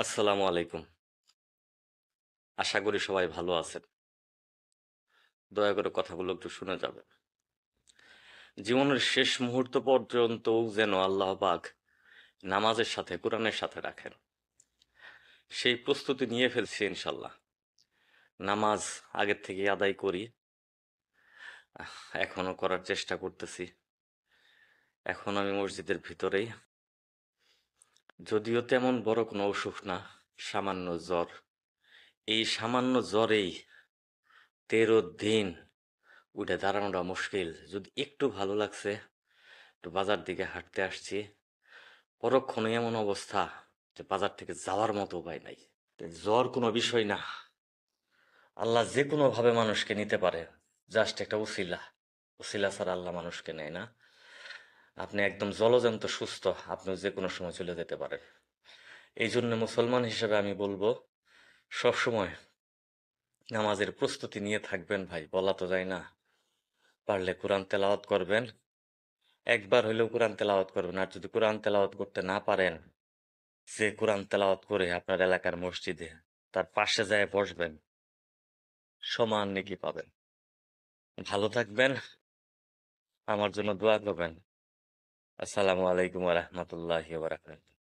আসসালামু আলাইকুম। আশা করি সবাই ভালো আছেন। দয়া করে কথাগুলো একটু শুনে যাবেন। জীবনের শেষ মুহূর্ত পর্যন্তও যেন আল্লাহ পাক নামাজের সাথে কোরআনের সাথে রাখেন। সেই প্রস্তুতি নিয়ে ফেলছি ইনশাল্লাহ। নামাজ আগের থেকেই আদায় করি। এখনো করার চেষ্টা করতেছি। এখন আমি মসজিদের ভিতরেই। যদিও তেমন বড় কোনো অসুখ না, সামান্য জ্বর। এই সামান্য জ্বরেই 13 দিন উঠে দাঁড়ানোটা মুশকিল। যদি একটু ভালো লাগছে, একটু বাজার দিকে হাঁটতে আসছি, পরক্ষণে এমন অবস্থা যে বাজার থেকে যাওয়ার মতো উপায় নাই। তো জ্বর কোনো বিষয় না, আল্লাহ যে কোনো ভাবে মানুষকে নিতে পারে। জাস্ট একটা উসিলা, উসিলা ছাড়া আল্লাহ মানুষকে নেয় না। আপনি একদম জলজান্ত সুস্থ, আপনি যে কোনো সময় চলে যেতে পারেন। এই জন্য মুসলমান হিসেবে আমি বলবো, সবসময় নামাজের প্রস্তুতি নিয়ে থাকবেন ভাই। বলা তো যায় না, পারলে কোরআন তেলাওয়াত করবেন, একবার হইলেও কোরআন তেলাওয়াত করবেন। আর যদি কোরআন তেলাওয়াত করতে না পারেন, যে কোরআন তেলাওয়াত করে আপনার এলাকার মসজিদে তার পাশে যায় বসবেন, সমান নেকি পাবেন। ভালো থাকবেন, আমার জন্য দোয়া করবেন। আসসালামু আলাইকুম ওয়া রাহমাতুল্লাহি ওয়া বারাকাতুহু।